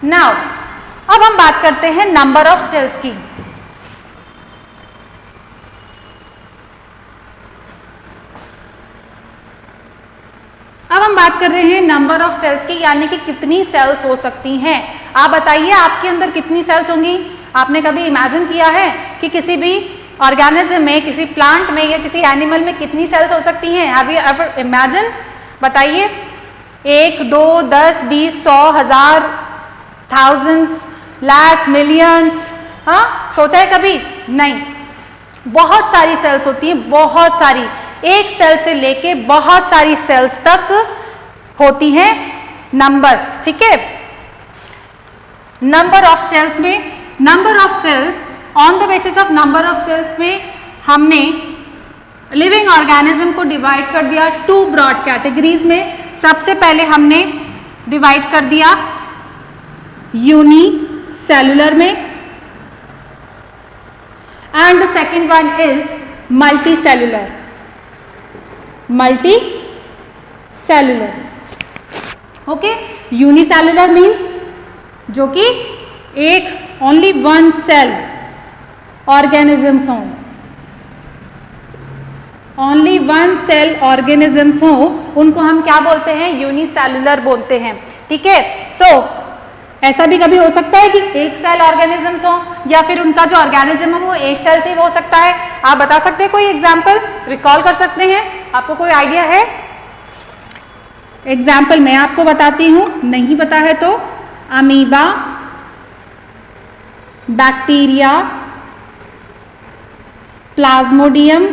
Now अब हम बात करते हैं नंबर ऑफ सेल्स की। अब हम बात कर रहे हैं नंबर ऑफ सेल्स की, यानी कि कितनी सेल्स हो सकती हैं। आप बताइए आपके अंदर कितनी सेल्स होंगी। आपने कभी इमेजिन किया है कि किसी भी ऑर्गेनिज्म में, किसी प्लांट में या किसी एनिमल में कितनी सेल्स हो सकती हैं? Have you ever imagine? बताइए। 1, 2, 10, 20, 100, 1000, थाउजेंड्स, लैक्स, मिलियंस? हाँ, सोचा है कभी? नहीं। बहुत सारी सेल्स होती हैं, बहुत सारी। एक सेल से लेके बहुत सारी सेल्स तक होती हैं नंबर्स, ठीक है। नंबर ऑफ सेल्स में, number of cells, on the basis of number of cells में हमने लिविंग ऑर्गेनिज्म को डिवाइड कर दिया 2 ब्रॉड कैटेगरीज में। सबसे पहले हमने डिवाइड कर दिया यूनिसेलुलर में, and the second one is multicellular. Multi cellular, okay. Unicellular means जो कि एक ओनली वन सेल ऑर्गेनिजम्स हों, ओनली वन सेल ऑर्गेनिजम्स हों, उनको हम क्या बोलते हैं? यूनिसेलुलर बोलते हैं, ठीक है। सो ऐसा भी कभी हो सकता है कि एक सेल ऑर्गेनिजम्स हो, या फिर उनका जो ऑर्गेनिज्म हो वो एक सेल से हो सकता है। आप बता सकते हैं कोई एग्जाम्पल? रिकॉल कर सकते हैं? आपको कोई आइडिया है? एग्जाम्पल मैं आपको बताती हूं, नहीं पता है तो amoeba, bacteria, plasmodium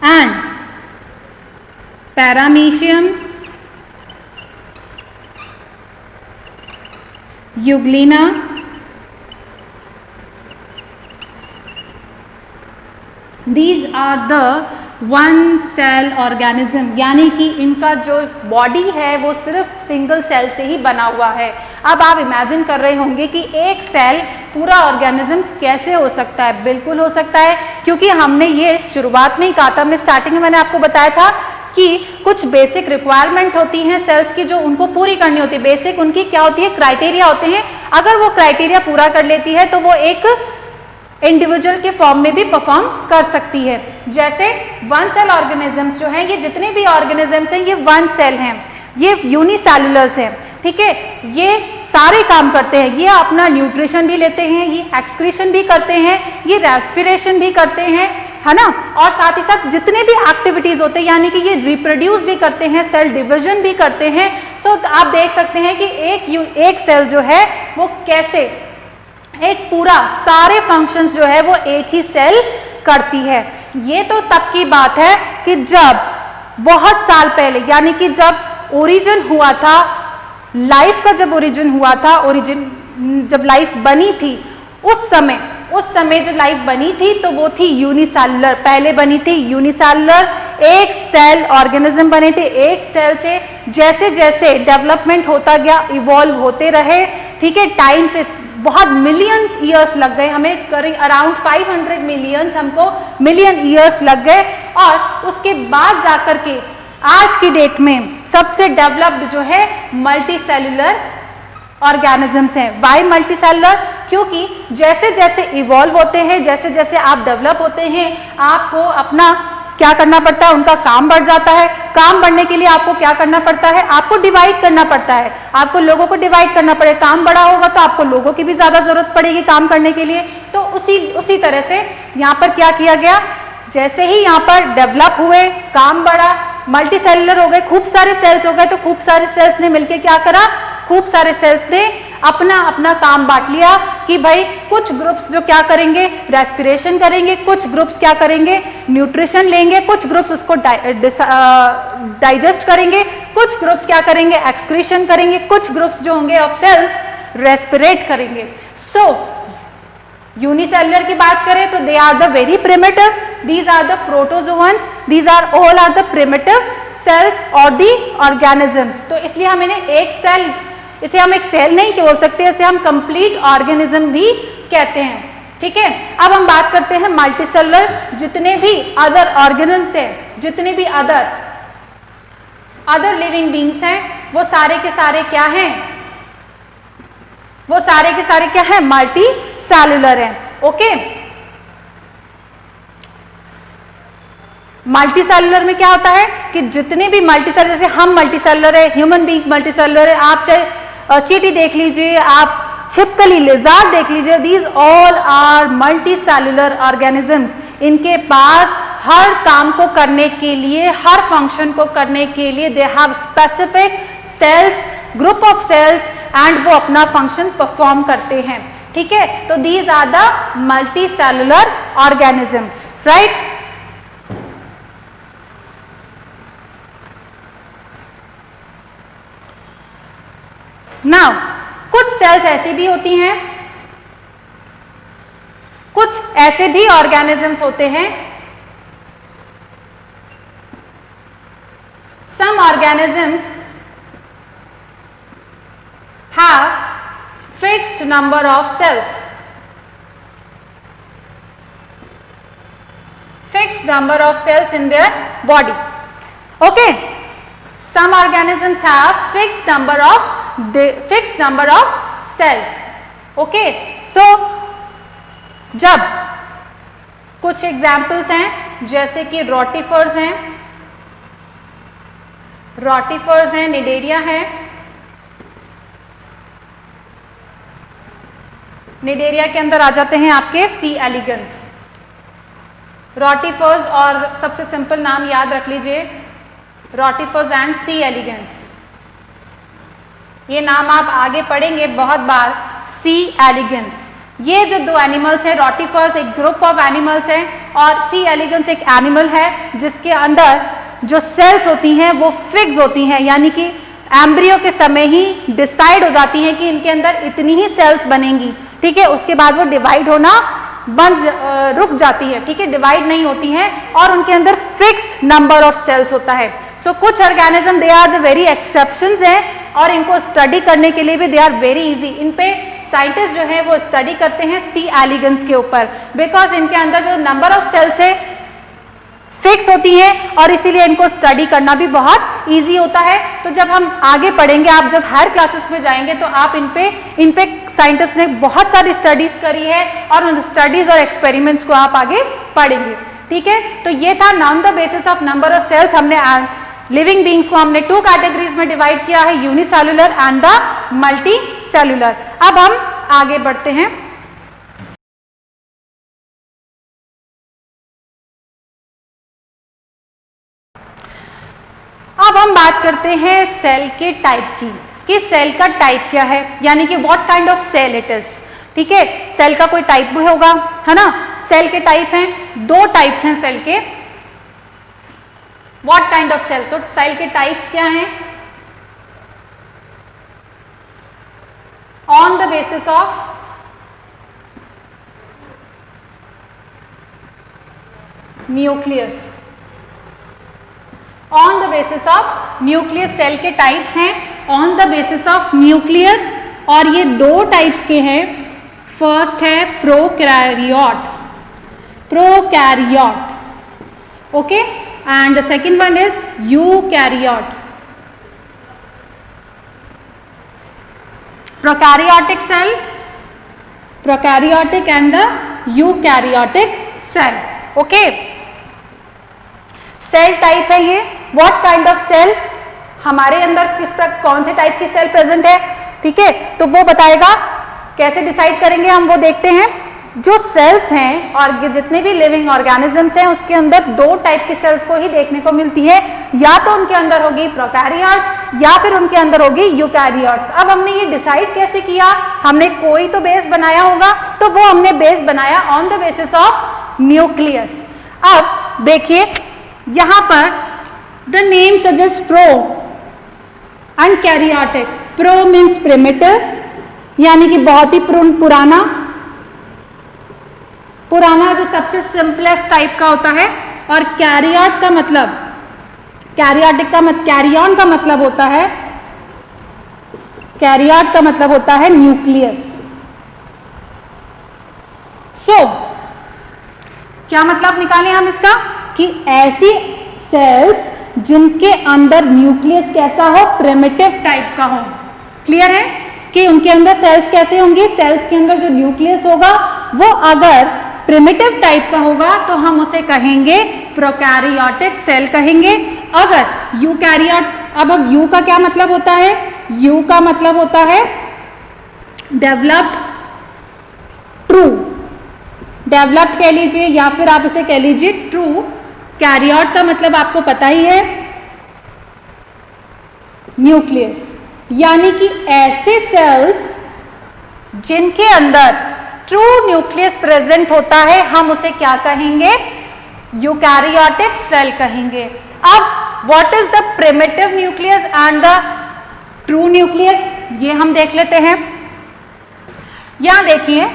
and paramecium, euglena, these are the one cell organism, यानी कि इनका जो बॉडी है वो सिर्फ सिंगल सेल से ही बना हुआ है। अब आप इमेजिन कर रहे होंगे कि एक सेल पूरा ऑर्गेनिज्म कैसे हो सकता है? बिल्कुल हो सकता है, क्योंकि हमने ये शुरुआत में ही कहा था, हमने स्टार्टिंग में मैंने आपको बताया था कि कुछ बेसिक रिक्वायरमेंट होती हैं सेल्स की जो उनको पूरी करनी होती है। बेसिक उनकी क्या होती है? क्राइटेरिया होते हैं। अगर वो क्राइटेरिया पूरा कर लेती है तो वो एक इंडिविजुअल के फॉर्म में भी परफॉर्म कर सकती है। जैसे वन सेल ऑर्गेनिजम्स जो हैं, ये जितने भी ऑर्गेनिजम्स हैं ये वन सेल हैं, ये यूनिसेलुलर्स हैं, ठीक है। ये सारे काम करते हैं, ये अपना न्यूट्रिशन भी लेते हैं, ये एक्सक्रीशन भी करते हैं, ये रेस्पिरेशन भी करते हैं, है ना। और साथ ही साथ जितने भी एक्टिविटीज होते हैं, यानी कि ये रिप्रोड्यूस भी करते हैं, सेल डिवीजन भी करते हैं। सो आप देख सकते हैं कि एक सेल जो है वो कैसे एक पूरा सारे फंक्शंस जो है वो एक ही सेल करती है। ये तो तब की बात है कि जब बहुत साल पहले, यानी कि जब ओरिजिन हुआ था, लाइफ का जब ओरिजिन हुआ था, जब लाइफ बनी थी, उस समय जो लाइफ बनी थी तो वो थी यूनिसेलुलर। पहले बनी थी यूनिसेलुलर, एक सेल ऑर्गेनिज्म बने थे। एक सेल से जैसे जैसे डेवलपमेंट होता गया, इवॉल्व होते रहे, ठीक है। टाइम से बहुत मिलियन ईयर्स लग गए हमें, करीब अराउंड 500 मिलियन ईयर्स लग गए, और उसके बाद जाकर के आज की डेट में सबसे डेवलप्ड जो है मल्टीसेलुलर ऑर्गेनिजम्स हैं। Why multicellular? क्योंकि जैसे जैसे इवॉल्व होते हैं, जैसे जैसे आप डेवलप होते हैं, आपको अपना क्या करना पड़ता है? उनका काम बढ़ जाता है। काम बढ़ने के लिए आपको क्या करना पड़ता है? आपको डिवाइड करना पड़ता है, आपको लोगों को डिवाइड करना पड़ेगा। काम बड़ा होगा तो आपको लोगों की भी ज्यादा जरूरत पड़ेगी काम करने के लिए। तो उसी तरह से यहाँ पर क्या किया गया? जैसे ही यहाँ पर डेवलप हुए, काम बढ़ा, मल्टीसेलुलर हो गए, खूब सारे सेल्स हो गए, तो खूब सारे सेल्स ने मिलकर क्या करा? खूब सारे सेल्स ने अपना अपना काम बांट लिया कि भाई कुछ ग्रुप्स जो क्या करेंगे? रेस्पिरेशन करेंगे, कुछ ग्रुप्स क्या करेंगे? न्यूट्रिशन लेंगे, कुछ ग्रुप्स उसको डाइजेस्ट करेंगे, कुछ ग्रुप्स क्या करेंगे? एक्सक्रीशन करेंगे, कुछ ग्रुप्स जो होंगे ऑफ सेल्स रेस्पिरेट करेंगे। सो यूनिसेलुलर की बात करें तो they are the very primitive, these are the protozoans, these are all are the primitive cells और दी ऑर्गेनिजम्स। तो इसलिए हम इन्हें एक सेल, इसे हम एक सेल नहीं बोल सकते, इसे हम कंप्लीट ऑर्गेनिज्म भी कहते हैं, ठीक है। अब हम बात करते हैं मल्टीसेलुलर, जितने भी अदर ऑर्गेनिज्म्स हैं, जितने भी अदर अदर लिविंग बींग्स हैं वो सारे के सारे क्या हैं, वो सारे के सारे क्या हैं, मल्टी सेलुलर हैं। ओके, मल्टी सेलुलर में क्या होता है कि जितने भी मल्टी सेलुलर, जैसे हम मल्टी सेलुलर है, ह्यूमन बींग मल्टी सेलुलर है, आप चाहे चींटी देख लीजिए, आप छिपकली लिजार्ड देख लीजिए, these all are multi cellular organisms. इनके पास हर काम को करने के लिए, हर फंक्शन को करने के लिए they have specific cells, group of cells, and वो अपना फंक्शन परफॉर्म करते हैं। ठीक है, तो these are the multi cellular organisms, right. Now कुछ सेल्स ऐसी भी होती हैं, कुछ ऐसे भी ऑर्गेनिजम्स होते हैं, some organisms have fixed number of cells, fixed number of cells in their body. Okay, some organisms have fixed number of cells. Okay, so जब कुछ एग्जाम्पल्स हैं जैसे कि रोटिफर्स हैं, रोटिफर्स हैं, निडेरिया है, निडेरिया के अंदर आ जाते हैं आपके सी एलिगेंस, रोटिफर्स, और सबसे सिंपल नाम याद रख लीजिए, रोटिफर्स एंड सी एलिगेंस। ये नाम आप आगे पढ़ेंगे बहुत बार, सी एलिगेंस। ये जो दो एनिमल्स हैं, रोटिफर्स एक ग्रुप ऑफ एनिमल्स हैं और सी एलिगेंस एक एनिमल है जिसके अंदर जो सेल्स होती हैं वो फिक्स होती हैं, यानी कि एम्ब्रियो के समय ही डिसाइड हो जाती हैं कि इनके अंदर इतनी ही सेल्स बनेंगी। ठीक है, उसके बाद वो डिवाइड होना रुक जाती है। ठीक है, डिवाइड नहीं होती हैं और उनके अंदर फिक्स्ड नंबर ऑफ सेल्स होता है। सो कुछ organism they are the very exceptions हैं और इनको स्टडी करने के लिए भी दे आर वेरी इजी। इन पे साइंटिस्ट जो है वो स्टडी करते हैं सी एलिगेंस के ऊपर, बिकॉज इनके अंदर जो नंबर ऑफ सेल्स है फिक्स होती है और इसीलिए इनको स्टडी करना भी बहुत इजी होता है। तो जब हम आगे पढ़ेंगे, आप जब हायर क्लासेस में जाएंगे तो आप इन पे साइंटिस्ट ने बहुत सारी स्टडीज करी है और उन स्टडीज और एक्सपेरिमेंट्स को आप आगे पढ़ेंगे। ठीक है, तो ये था on the basis of number of cells. हमने लिविंग बींग्स को हमने 2 कैटेगरीज में डिवाइड किया है, unicellular and the multi cellular. अब हम आगे बढ़ते हैं। अब हम बात करते हैं सेल के टाइप की, कि सेल का टाइप क्या है, यानी कि what kind of cell it is. ठीक है, सेल का कोई टाइप भी होगा, है ना। सेल के टाइप हैं, 2 टाइप्स हैं सेल के। व्हाट काइंड ऑफ सेल, तो सेल के टाइप्स क्या हैं, on the basis of nucleus, on the basis of nucleus cell के टाइप्स हैं on the basis of nucleus, और ये 2 टाइप्स के हैं। फर्स्ट है prokaryote, okay, and the second one is eukaryote. Prokaryotic cell, prokaryotic and the eukaryotic cell. Okay, cell type है ये, what kind of cell, हमारे अंदर कौन से टाइप की सेल प्रेजेंट है। ठीक है, तो वो बताएगा। कैसे डिसाइड करेंगे हम, वो देखते हैं। जो सेल्स हैं और जितने भी लिविंग ऑर्गेनिजम्स हैं उसके अंदर 2 टाइप की सेल्स को ही देखने को मिलती है, या तो उनके अंदर होगी प्रोकैरियोट्स या फिर उनके अंदर होगी यूकैरियोट्स। अब हमने ये डिसाइड कैसे किया, हमने कोई तो बेस बनाया होगा, तो वो हमने बेस बनाया on the basis of nucleus. अब देखिए यहां पर the name suggest pro and karyotic. Pro means primitive, यानी कि बहुत ही पुराना जो सबसे सिंपलेस्ट टाइप का होता है, और कैरियोट का मतलब, कैरियोटिक का कैरियन का मतलब होता है, कैरियोट का मतलब होता है न्यूक्लियस। सो क्या मतलब निकालें हम इसका, कि ऐसी सेल्स जिनके अंदर न्यूक्लियस कैसा हो, प्रिमिटिव टाइप का हो। क्लियर है कि उनके अंदर सेल्स कैसे होंगे, सेल्स के अंदर जो न्यूक्लियस होगा वो अगर प्रिमिटिव टाइप का होगा तो हम उसे कहेंगे प्रोकैरियोटिक सेल कहेंगे। अगर यूकैरियोट, अब यू का क्या मतलब होता है, यू का मतलब होता है डेवलप्ड, ट्रू, डेवलप्ड कह लीजिए या फिर आप इसे कह लीजिए ट्रू। कैरियोट का मतलब आपको पता ही है न्यूक्लियस, यानी कि ऐसे सेल्स जिनके अंदर ट्रू न्यूक्लियस प्रेजेंट होता है हम उसे क्या कहेंगे, यूकैरियोटिक सेल कहेंगे। अब what is the primitive nucleus and the true nucleus, ये हम देख लेते हैं। यहां देखिए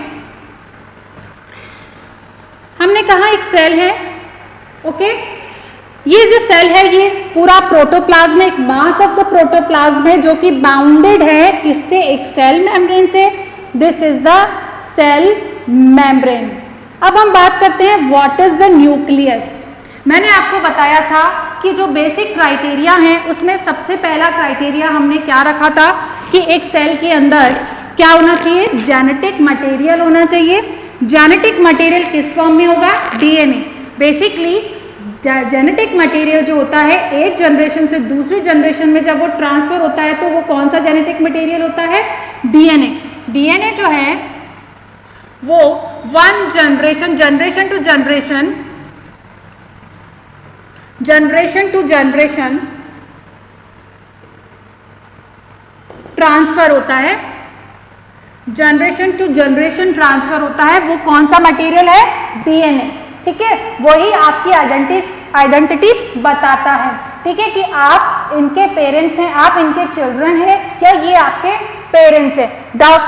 हमने कहा एक सेल है, ओके, ये जो सेल है ये पूरा प्रोटोप्लाज्म, एक मास ऑफ द प्रोटोप्लाज्म है जो कि बाउंडेड है किससे, एक सेल मेम्ब्रेन से। This is the cell membrane. अब हम बात करते हैं व्हाट इज द न्यूक्लियस। मैंने आपको बताया था कि जो बेसिक क्राइटेरिया है उसमें सबसे पहला क्राइटेरिया हमने क्या रखा था कि एक सेल के अंदर क्या होना चाहिए, जेनेटिक मटेरियल होना चाहिए। जेनेटिक मटेरियल किस फॉर्म में होगा, डीएनए। बेसिकली जेनेटिक मटेरियल जो होता है एक जनरेशन से दूसरी जनरेशन में जब वो ट्रांसफर होता है तो वो कौन सा जेनेटिक मटेरियल होता है, डीएनए। डीएनए जो है वो one generation, generation to generation, generation to generation transfer होता है, जनरेशन टू जनरेशन ट्रांसफर होता है। वो कौन सा मटेरियल है, डीएनए। ठीक है, वही आपकी आइडेंटिटी बताता है। ठीक है, कि आप इनके पेरेंट्स हैं, आप इनके चिल्ड्रन हैं या ये आपके पेरेंट्स हैं।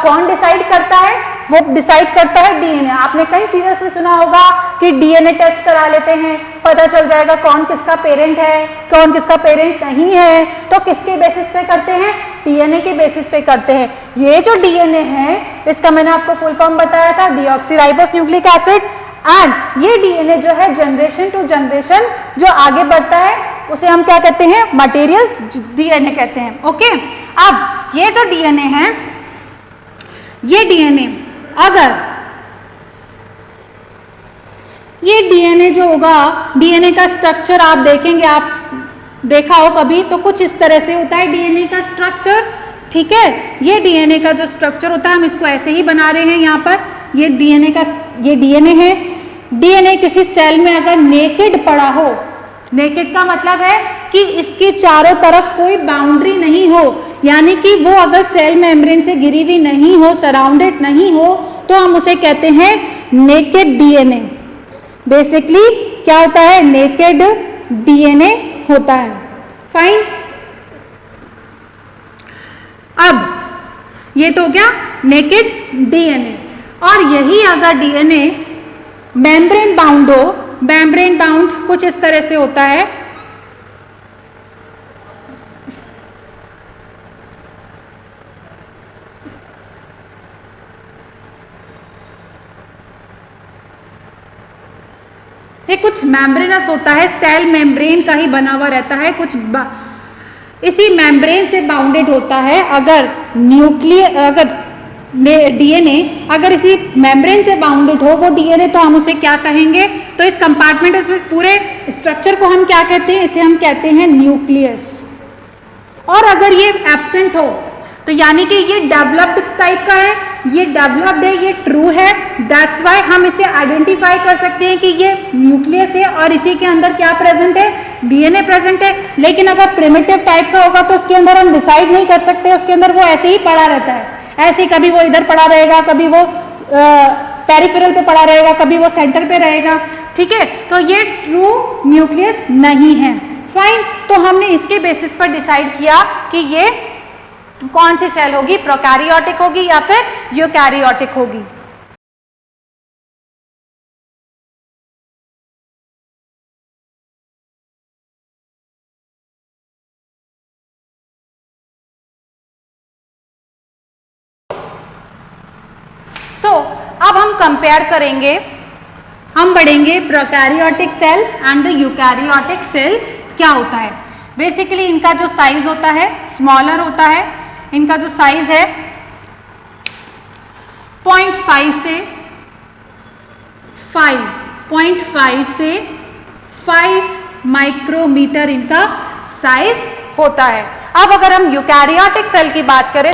कौन डिसाइड करता है, वो डिसाइड करता है डीएनए। आपने कई सीरियल्स में सुना होगा कि डीएनए टेस्ट करा लेते हैं, पता चल जाएगा कौन किसका पेरेंट है, कौन किसका पेरेंट नहीं है। तो किसके बेसिस पे करते हैं, डीएनए के बेसिस पे करते हैं। ये जो डीएनए है इसका मैंने आपको फुल फॉर्म बताया था, डीऑक्सीराइबोस न्यूक्लिक एसिड। एंड ये डीएनए जो है जनरेशन टू जनरेशन जो आगे बढ़ता है उसे हम क्या कहते हैं, मटेरियल डीएनए कहते हैं। ओके, अब ये जो डीएनए है, ये डीएनए अगर ये डीएनए जो होगा, डीएनए का स्ट्रक्चर आप देखेंगे, आप देखा हो कभी तो कुछ इस तरह से होता है डीएनए का स्ट्रक्चर। ठीक है, ये डीएनए का जो स्ट्रक्चर होता है हम इसको ऐसे ही बना रहे हैं यहाँ पर। ये डीएनए का, ये डीएनए है। डीएनए किसी सेल में अगर नेकेड पड़ा हो, नेकेड का मतलब है कि इसके चारों तरफ कोई बाउंड्री नहीं हो, यानी कि वो अगर सेल मेम्ब्रेन से घिरी हुई नहीं हो, सराउंडेड नहीं हो, तो हम उसे कहते हैं नेकेड डीएनए। बेसिकली क्या होता है, नेकेड डीएनए होता है। फाइन, अब ये तो क्या, नेकेड डीएनए। और यही अगर डीएनए मेम्ब्रेन बाउंड हो, मेम्ब्रेन बाउंड कुछ इस तरह से होता है। ये कुछ मेम्ब्रेनस होता है, सेल मेम्ब्रेन का ही बना हुआ रहता है, कुछ इसी मेम्ब्रेन से बाउंडेड होता है। अगर अगर डीएनए अगर इसी मेम्ब्रेन से बाउंडेड हो वो डीएनए, तो हम उसे क्या कहेंगे, तो इस कंपार्टमेंट उसमें पूरे स्ट्रक्चर को हम क्या कहते हैं, इसे हम कहते हैं न्यूक्लियस। और अगर ये एब्सेंट हो तो यानी कि ये डेवलप्ड टाइप का है, ये डेवलप्ड है, ये ट्रू है, दैट्स वाई हम इसे आइडेंटिफाई कर सकते हैं कि ये न्यूक्लियस है और इसी के अंदर क्या प्रेजेंट है, डीएनए प्रेजेंट है। लेकिन अगर प्रिमिटिव टाइप का होगा तो उसके अंदर हम डिसाइड नहीं कर सकते, उसके अंदर वो ऐसे ही पड़ा रहता है, ऐसे ही कभी वो इधर पड़ा रहेगा, कभी वो पेरिफेरल पे पड़ा रहेगा, कभी वो सेंटर पे रहेगा। ठीक है, तो ये ट्रू न्यूक्लियस नहीं है। फाइन, तो हमने इसके बेसिस पर डिसाइड किया कि ये कौन सी सेल होगी, प्रोकैरियोटिक होगी या फिर यूकैरियोटिक होगी। अब हम कंपेयर करेंगे, हम बढ़ेंगे prokaryotic cell and the eukaryotic cell क्या होता है। बेसिकली इनका जो साइज होता है स्मॉलर होता है, इनका जो साइज है 0.5 से 5 माइक्रोमीटर इनका साइज होता है। अब अगर हम यूकैरियोटिक सेल की बात करें,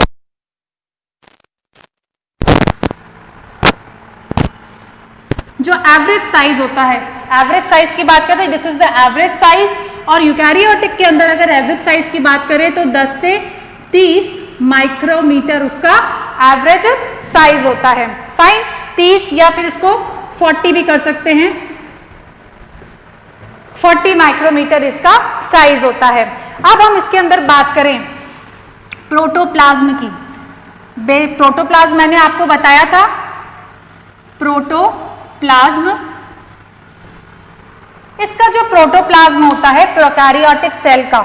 जो एवरेज साइज होता है, एवरेज साइज की बात करें, this is the average size, और यूकैरियोटिक के अंदर अगर एवरेज साइज की बात करें तो 10 से 30 माइक्रोमीटर उसका एवरेज साइज होता है। फाइन, 30 या फिर इसको 40 भी कर सकते हैं, 40 माइक्रोमीटर इसका साइज होता है। अब हम इसके अंदर बात करें प्रोटोप्लाज्म की। प्रोटोप्लाज्म मैंने आपको बताया था, प्रोटोप्लाज्म, इसका जो प्रोटोप्लाज्म होता है प्रोकैरियोटिक सेल का,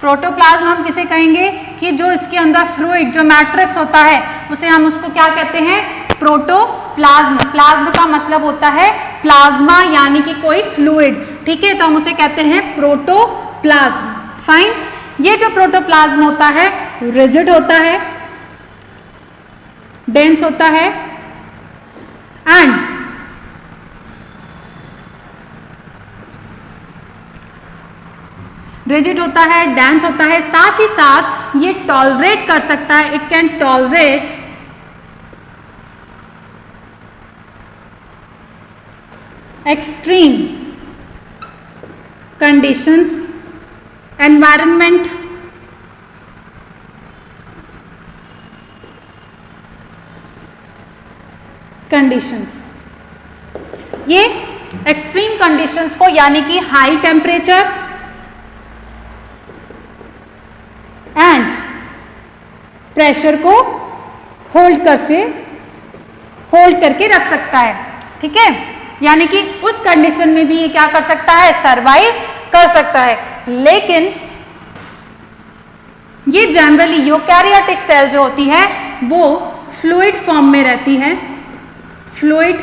प्रोटोप्लाज्म हम किसे कहेंगे कि जो इसके अंदर फ्लूइड, जो मैट्रिक्स होता है उसे हम उसको क्या कहते हैं, प्रोटोप्लाज्म। प्लाज्म का मतलब होता है प्लाज्मा यानी कि कोई फ्लूइड, ठीक है, तो हम उसे कहते हैं प्रोटोप्लाज्म। फाइन, ये जो प्रोटोप्लाज्म होता है रिजिड होता है, डेंस होता है एंड रिजिड होता है, डेंस होता है, साथ ही साथ ये टॉलरेट कर सकता है, it can tolerate extreme conditions, environment, conditions. ये एक्सट्रीम कंडीशंस को यानी कि हाई टेम्परेचर एंड प्रेशर को होल्ड करके रख सकता है, ठीक है, यानी कि उस कंडीशन में भी ये क्या कर सकता है, सरवाइव कर सकता है। लेकिन ये जनरली यूकैरियोटिक सेल जो होती है वो फ्लूइड फॉर्म में रहती है, फ्लूइड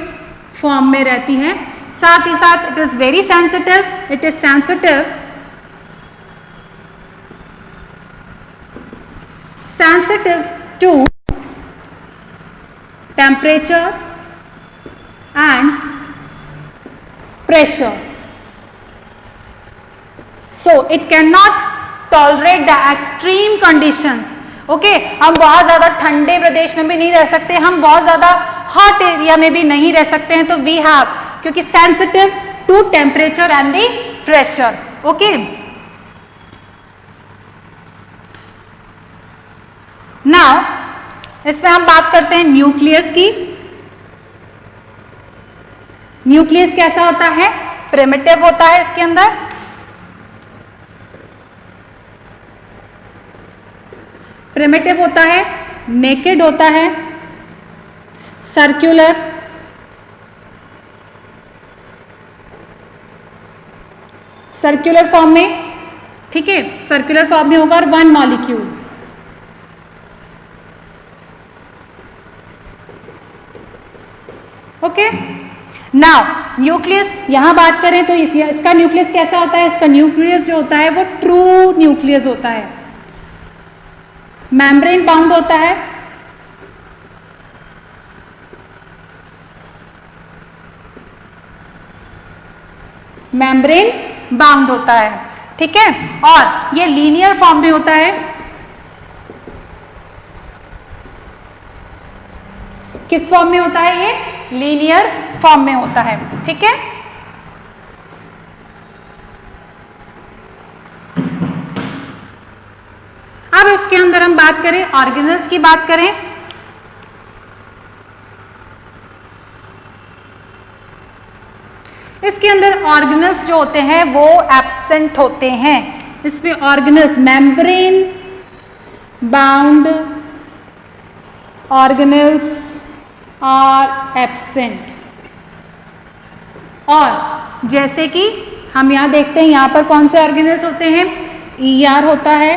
फॉर्म में रहती है, साथ ही साथ it is very sensitive, it is sensitive to temperature and pressure, so it cannot tolerate the extreme conditions. Okay, हम बहुत ज्यादा ठंडे प्रदेश में भी नहीं रह सकते, हम बहुत ज्यादा हॉट एरिया में भी नहीं रह सकते हैं, तो वी हैव, क्योंकि sensitive to temperature and the pressure. Okay, now इसमें हम बात करते हैं न्यूक्लियस की। न्यूक्लियस कैसा होता है, प्रिमिटिव होता है, इसके अंदर प्रिमिटिव होता है, नेकेड होता है, सर्कुलर, सर्कुलर फॉर्म में, ठीक है, सर्कुलर फॉर्म में होगा और one molecule. Okay, now nucleus यहां बात करें तो इसका न्यूक्लियस कैसा होता है, इसका न्यूक्लियस जो होता है वो ट्रू न्यूक्लियस होता है, मेम्ब्रेन बाउंड होता है, मेम्ब्रेन बाउंड होता है, ठीक है, और ये लीनियर फॉर्म में होता है। किस फॉर्म में होता है, ये लीनियर फॉर्म में होता है, ठीक है। अब इसके अंदर हम बात करें ऑर्गेनल्स की, बात करें इसके अंदर ऑर्गेनल्स जो होते हैं वो एब्सेंट होते हैं। इसमें organelles, membrane bound organelles are absent. और जैसे कि हम यहां देखते हैं, यहां पर कौन से ऑर्गेनल्स होते हैं, ईआर होता है,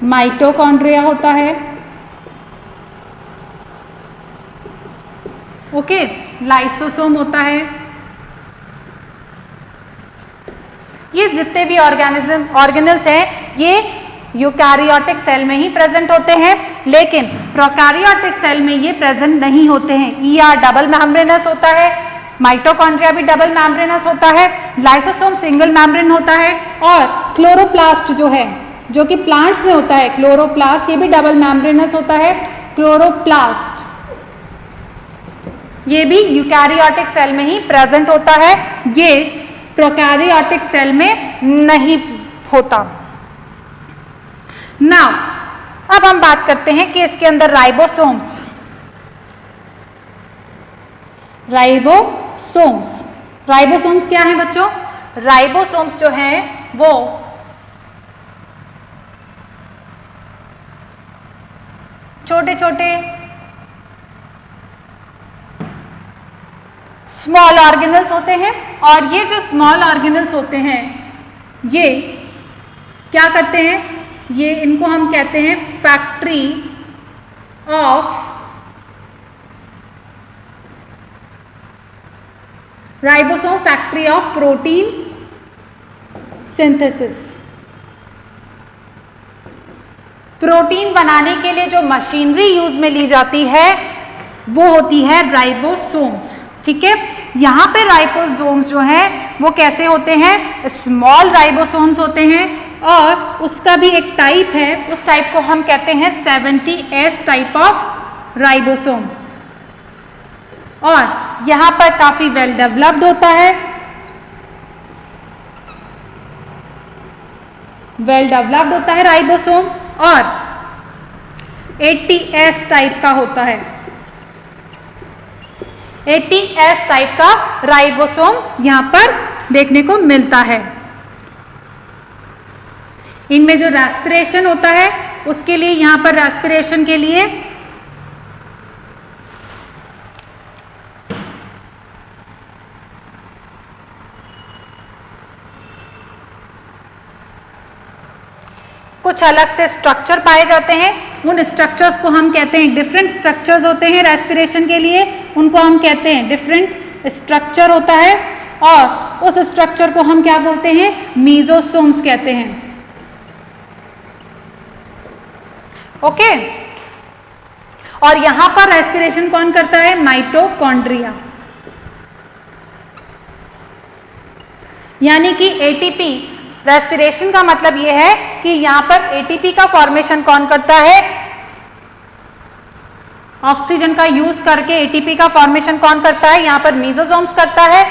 माइटोकॉन्ड्रिया होता है, ओके, लाइसोसोम होता है, ये जितने भी ऑर्गेनल्स हैं ये यूकैरियोटिक सेल में ही प्रेजेंट होते हैं, लेकिन प्रोकैरियोटिक सेल में ये प्रेजेंट नहीं होते हैं। ईआर डबल मेम्ब्रेनस होता है, माइटोकॉन्ड्रिया भी डबल मेम्ब्रेनस होता है, लाइसोसोम सिंगल मेम्ब्रेन होता है, और क्लोरोप्लास्ट जो है, जो कि प्लांट्स में होता है, क्लोरोप्लास्ट ये भी डबल मेम्ब्रेनस होता है। क्लोरोप्लास्ट ये भी यूकैरियोटिक सेल में ही प्रेजेंट होता है, ये प्रोकैरियोटिक सेल में नहीं होता। नाउ अब हम बात करते हैं कि इसके अंदर राइबोसोम्स क्या है बच्चों? राइबोसोम्स जो हैं वो छोटे छोटे स्मॉल ऑर्गेनल्स होते हैं, और ये जो स्मॉल ऑर्गेनल्स होते हैं ये क्या करते हैं, ये इनको हम कहते हैं factory of ribosome, factory of protein synthesis. Protein बनाने के लिए जो मशीनरी यूज में ली जाती है वो होती है राइबोसोम्स, ठीक है। यहाँ पे राइबोसोम्स जो हैं वो कैसे होते हैं? स्मॉल राइबोसोम्स होते हैं, और उसका भी एक टाइप है, उस टाइप को हम कहते हैं 70S टाइप ऑफ राइबोसोम, और यहाँ पर काफी वेल डेवलप्ड होता है, राइबोसोम, और 80S टाइप का होता है। 80S टाइप का राइबोसोम यहां पर देखने को मिलता है। इनमें जो रेस्पिरेशन होता है उसके लिए यहां पर रेस्पिरेशन के लिए कुछ अलग से स्ट्रक्चर पाए जाते हैं। उन स्ट्रक्चर्स को हम कहते हैं, डिफरेंट स्ट्रक्चर्स होते हैं रेस्पिरेशन के लिए, उनको हम कहते हैं डिफरेंट स्ट्रक्चर होता है, और उस स्ट्रक्चर को हम क्या बोलते हैं? मीजोसोम्स कहते हैं। ओके, और यहां पर रेस्पिरेशन कौन करता है? माइटोकॉन्ड्रिया। यानी कि एटीपी, रेस्पिरेशन का मतलब यह है कि यहां पर एटीपी का फॉर्मेशन कौन करता है? ऑक्सीजन का यूज करके एटीपी का फॉर्मेशन कौन करता है? यहां पर मीजोसोम्स करता है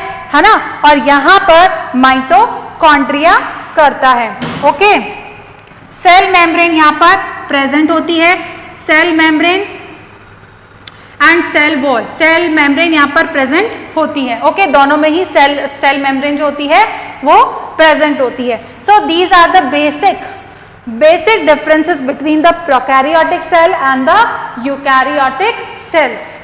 ना, और यहां पर माइटोकॉन्ड्रिया करता है। ओके, सेल मेम्ब्रेन यहां पर प्रेजेंट होती है, cell membrane and cell wall, cell membrane यहां पर प्रेजेंट होती है। ओके, दोनों में ही सेल मेम्ब्रेन जो होती है वो प्रेजेंट होती है। So these are the basic differences between the prokaryotic cell and the eukaryotic cells.